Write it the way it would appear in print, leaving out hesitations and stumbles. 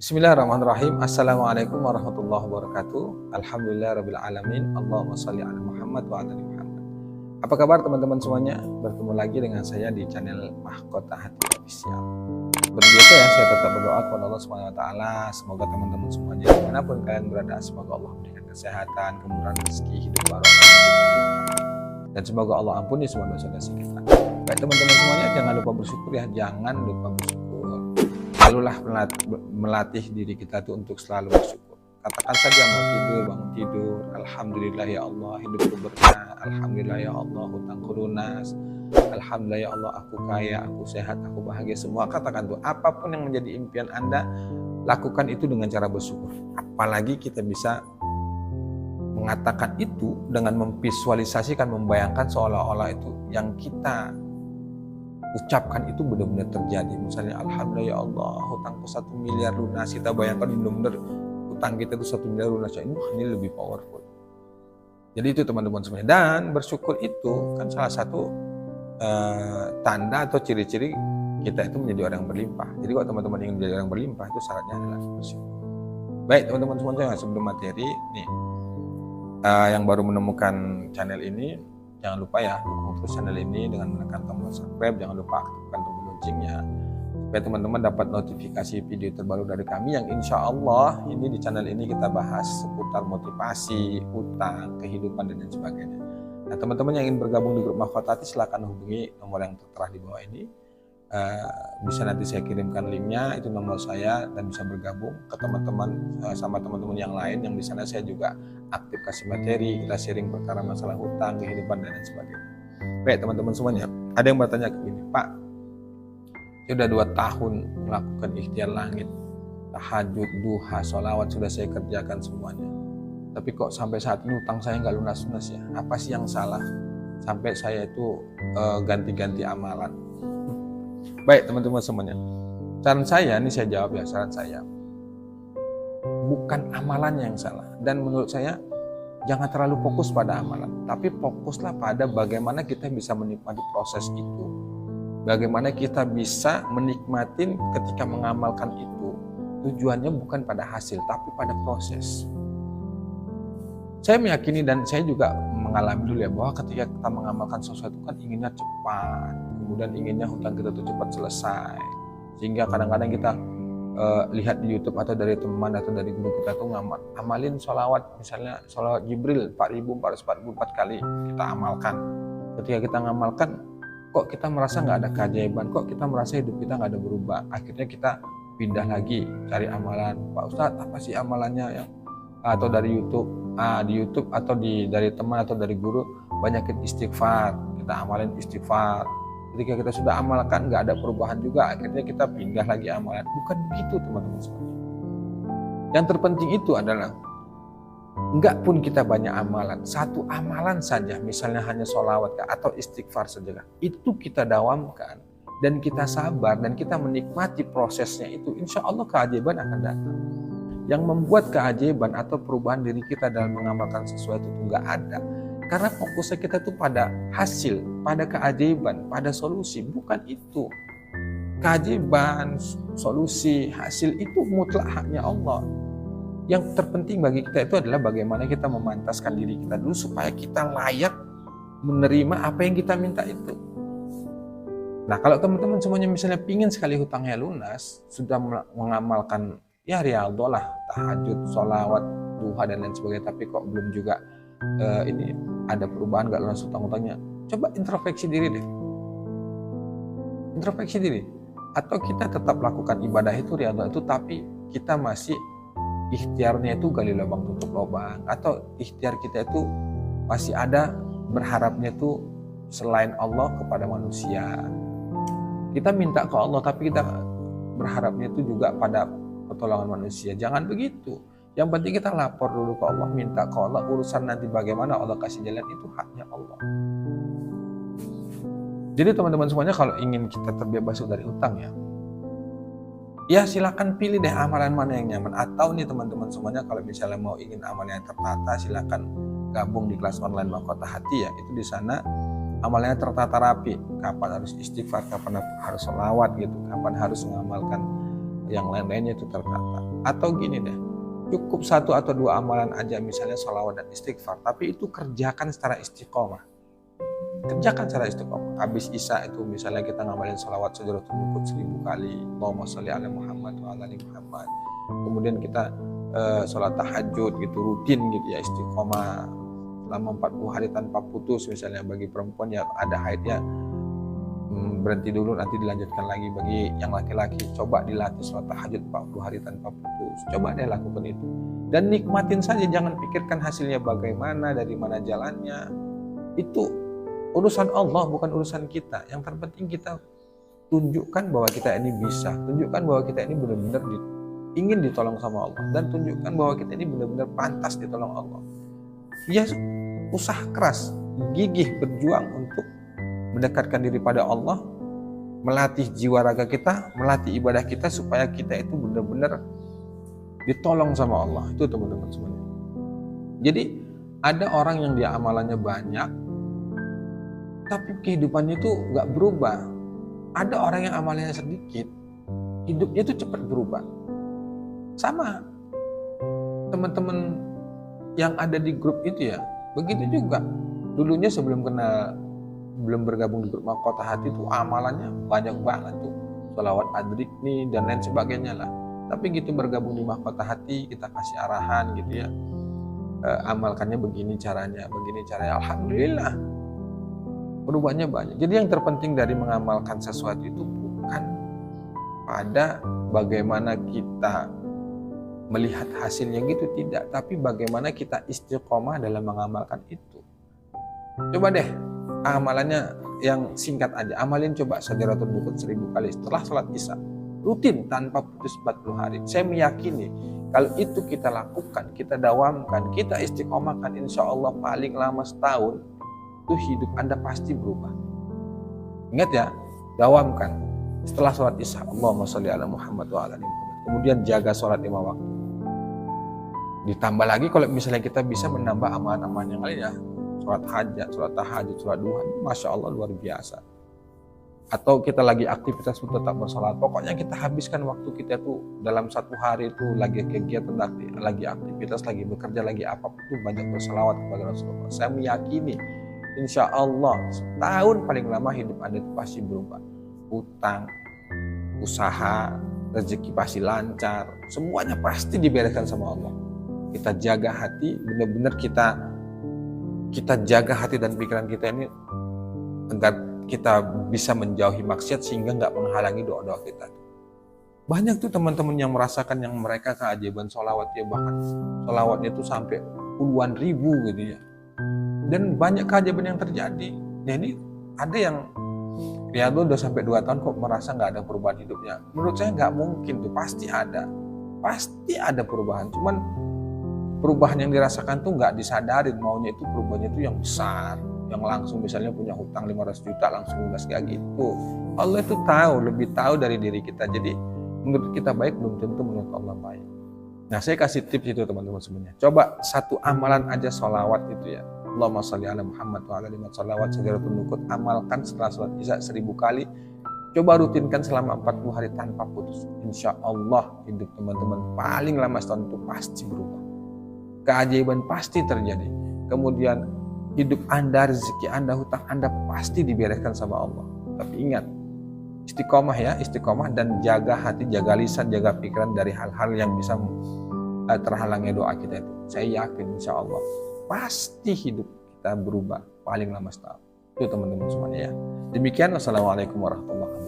Bismillahirrahmanirrahim. Assalamualaikum warahmatullahi wabarakatuh. Alhamdulillahirabbil alamin. Allahumma shalli ala Muhammad wa ala ali Muhammad. Apa kabar teman-teman semuanya? Bertemu lagi dengan saya di channel Mahkota Hati Official. Seperti biasa ya, saya tetap berdoa kepada Allah Subhanahu wa taala, semoga teman-teman semuanya dimanapun kalian berada, semoga Allah memberikan kesehatan, kemudahan rezeki, hidup barokah, dan semoga Allah ampuni semua dosa-dosa kita. Baik teman-teman semuanya, jangan lupa bersyukur ya, jangan lupa bersyukur. Selalulah melatih diri kita tuh untuk selalu bersyukur. Katakan saja mau tidur, bangun tidur, alhamdulillah ya Allah hidupku berkah, alhamdulillah ya Allah hutangku lunas, alhamdulillah ya Allah aku kaya, aku sehat, aku bahagia. Semua katakan tuh, apapun yang menjadi impian Anda, lakukan itu dengan cara bersyukur. Apalagi kita bisa mengatakan itu dengan memvisualisasikan, membayangkan seolah-olah itu yang kita ucapkan itu benar-benar terjadi. Misalnya alhamdulillah ya Allah hutangku 1 miliar lunas, kita bayangkan benar-benar hutang kita itu 1 miliar lunas. Ini lebih powerful. Jadi itu teman-teman semuanya. Dan bersyukur itu kan salah satu tanda atau ciri-ciri kita itu menjadi orang yang berlimpah. Jadi kalau teman-teman ingin menjadi orang berlimpah, itu syaratnya adalah bersyukur. Baik teman-teman semuanya, sebelum materi nih yang baru menemukan channel ini, jangan lupa ya dukung terus channel ini dengan menekan tombol subscribe. Jangan lupa aktifkan tombol loncengnya supaya teman-teman dapat notifikasi video terbaru dari kami, yang insya Allah ini di channel ini kita bahas seputar motivasi, hutang, kehidupan, dan lain sebagainya. Nah teman-teman yang ingin bergabung di grup Mahkota Hati, silahkan hubungi nomor yang tertera di bawah ini. Bisa nanti saya kirimkan linknya, itu nomor saya, dan bisa bergabung ke teman-teman sama teman-teman yang lain yang di sana saya juga aktif kasih materi, kita sharing perkara masalah hutang, kehidupan, dan lain sebagainya. Baik teman-teman semuanya, ada yang bertanya begini, Pak, saya sudah 2 tahun melakukan ikhtiar langit, tahajud, duha, sholawat sudah saya kerjakan semuanya, tapi kok sampai saat ini hutang saya nggak lunas-lunas ya? Apa sih yang salah sampai saya itu ganti-ganti amalan? Baik teman-teman semuanya, saran saya, ini saya jawab ya, saran saya, bukan amalannya yang salah. Dan menurut saya jangan terlalu fokus pada amalan, tapi fokuslah pada bagaimana kita bisa menikmati proses itu, bagaimana kita bisa menikmati ketika mengamalkan itu. Tujuannya bukan pada hasil, tapi pada proses. Saya meyakini dan saya juga mengalami dulu ya, bahwa ketika kita mengamalkan sesuatu kan inginnya cepat, kemudian inginnya hutang kita itu cepat selesai, sehingga kadang-kadang kita lihat di YouTube atau dari teman atau dari guru kita tuh amalin sholawat, misalnya sholawat Jibril 4.444 kali kita amalkan. Ketika kita ngamalkan, kok kita merasa nggak ada keajaiban, kok kita merasa hidup kita nggak ada berubah. Akhirnya kita pindah lagi cari amalan. Pak Ustadz, apa sih amalannya yang atau dari YouTube, di YouTube atau dari teman atau dari guru, banyakin istighfar, kita amalin istighfar. Ketika kita sudah amalkan nggak ada perubahan juga, akhirnya kita pindah lagi amalan. Bukan begitu teman-teman semuanya. Yang terpenting itu adalah nggak pun kita banyak amalan, satu amalan saja, misalnya hanya sholawat atau istighfar saja, itu kita dawamkan dan kita sabar dan kita menikmati prosesnya itu, insya Allah keajaiban akan datang. Yang membuat keajaiban atau perubahan diri kita dalam mengamalkan sesuatu itu nggak ada. Karena fokusnya kita tuh pada hasil, pada keajaiban, pada solusi. Bukan itu. Keajaiban, solusi, hasil itu mutlak haknya Allah. Yang terpenting bagi kita itu adalah bagaimana kita memantaskan diri kita dulu supaya kita layak menerima apa yang kita minta itu. Nah kalau teman-teman semuanya misalnya pingin sekali hutangnya lunas, sudah mengamalkan ya riyadhah lah, tahajud, sholawat, duha, dan lain sebagainya, tapi kok belum juga ini ada perubahan, gak lunas hutang-hutangnya, coba introspeksi diri deh. Introspeksi diri. Atau kita tetap lakukan ibadah itu, riyadhah itu, tapi kita masih ikhtiarnya itu gali lubang tutup lubang, atau ikhtiar kita itu masih ada berharapnya itu selain Allah kepada manusia. Kita minta ke Allah tapi kita berharapnya itu juga pada pertolongan manusia. Jangan begitu. Yang penting kita lapor dulu ke Allah, minta ke Allah, urusan nanti bagaimana Allah kasih jalan itu haknya Allah. Jadi teman-teman semuanya, kalau ingin kita terbebas dari utang ya silakan pilih deh amalan mana yang nyaman. Atau nih teman-teman semuanya, kalau misalnya mau ingin amalan yang tertata, silakan gabung di kelas online Mahkota Hati ya. Itu di sana amalnya tertata rapi, kapan harus istighfar, kapan harus sholawat gitu, kapan harus mengamalkan yang lain-lainnya itu tertata. Atau gini deh, cukup 1 atau 2 amalan aja, misalnya sholawat dan istighfar, tapi itu kerjakan secara istiqomah. Kerjakan secara istiqomah. Habis isya itu misalnya kita ngamalin sholawat Syajaratul Nuqut 1000 kali, Allahumma sholli ala Muhammad wa ala ali Muhammad. Kemudian kita sholat tahajud gitu, rutin gitu ya, istiqomah selama 40 hari tanpa putus. Misalnya bagi perempuan yang ada haidnya, berhenti dulu, nanti dilanjutkan lagi. Bagi yang laki-laki, coba dilatih sholat tahajud 40 hari tanpa putus. Coba deh lakukan itu. Dan nikmatin saja, jangan pikirkan hasilnya bagaimana, dari mana jalannya. Itu urusan Allah, bukan urusan kita. Yang terpenting kita tunjukkan bahwa kita ini bisa. Tunjukkan bahwa kita ini benar-benar ingin ditolong sama Allah. Dan tunjukkan bahwa kita ini benar-benar pantas ditolong Allah. Ya, usaha keras, gigih, berjuang untuk mendekatkan diri pada Allah, melatih jiwa raga kita, melatih ibadah kita supaya kita itu benar-benar ditolong sama Allah. Itu teman-teman semuanya. Jadi ada orang yang dia amalannya banyak, tapi kehidupannya itu nggak berubah. Ada orang yang amalnya sedikit, hidupnya itu cepat berubah. Sama teman-teman yang ada di grup itu ya, begitu juga. Dulunya sebelum bergabung di grup Mahkota Hati itu amalannya banyak banget tuh, sholawat adrik nih dan lain sebagainya lah. Tapi gitu bergabung di Mahkota Hati, kita kasih arahan gitu ya, amalkannya begini caranya, alhamdulillah perubahannya banyak. Jadi yang terpenting dari mengamalkan sesuatu itu bukan pada bagaimana kita melihat hasilnya gitu, tidak, tapi bagaimana kita istiqomah dalam mengamalkan itu. Coba deh amalannya yang singkat aja, amalin coba Syajaratul Nuqut 1000 kali setelah sholat isya, rutin tanpa putus 40 hari. Saya meyakini kalau itu kita lakukan, kita dawamkan, kita istiqomahkan, insya Allah paling lama setahun itu hidup Anda pasti berubah. Ingat ya, dawamkan setelah sholat isya, Allahumma sholli ala Muhammad wa ala ali Muhammad. Kemudian jaga sholat 5 waktu. Ditambah lagi kalau misalnya kita bisa menambah amalan-amalan yang lain ya, sholat hajat, sholat tahajud, sholat duha, masya Allah luar biasa. Atau kita lagi aktivitas itu tetap bersolat. Pokoknya kita habiskan waktu kita tuh dalam satu hari itu lagi kegiatan, lagi aktivitas, lagi bekerja, lagi apapun itu banyak berselawat kepada Rasulullah. Saya meyakini insya Allah setahun paling lama hidup Anda itu pasti berubah. Utang, usaha, rezeki pasti lancar, semuanya pasti dibereskan sama Allah. Kita jaga hati, benar-benar kita jaga hati dan pikiran kita ini agar kita bisa menjauhi maksiat sehingga nggak menghalangi doa-doa kita. Banyak tuh teman-teman yang merasakan yang mereka keajaiban sholawat ya, bahkan sholawatnya itu sampai puluhan ribu gitu ya. Dan banyak keajaiban yang terjadi. Nah ini ada yang ya udah sampai 2 tahun kok merasa nggak ada perubahan hidupnya. Menurut saya nggak mungkin tuh, pasti ada perubahan. Cuman perubahan yang dirasakan tuh nggak disadarin, maunya itu perubahannya itu yang besar, yang langsung misalnya punya hutang 500 juta langsung lunas kayak gitu. Allah itu lebih tahu dari diri kita. Jadi menurut kita baik belum tentu menurut Allah baik. Nah saya kasih tips itu teman-teman semuanya. Coba satu amalan aja sholawat itu ya, Allahumma sholli ala Muhammad wa ala ali Muhammad, sholawat Syajaratul Nuqut, amalkan setelah sholat isya 1000 kali. Coba rutinkan selama 40 hari tanpa putus. Insya Allah hidup teman-teman paling lama setahun itu pasti berubah. Keajaiban pasti terjadi. Kemudian hidup Anda, rezeki Anda, hutang Anda pasti dibereskan sama Allah. Tapi ingat, istiqomah ya, istiqomah dan jaga hati, jaga lisan, jaga pikiran dari hal-hal yang bisa terhalangi doa kita itu. Saya yakin insya Allah pasti hidup kita berubah paling lama setahun. Itu teman-teman semuanya ya. Demikian, wassalamualaikum warahmatullahi wabarakatuh.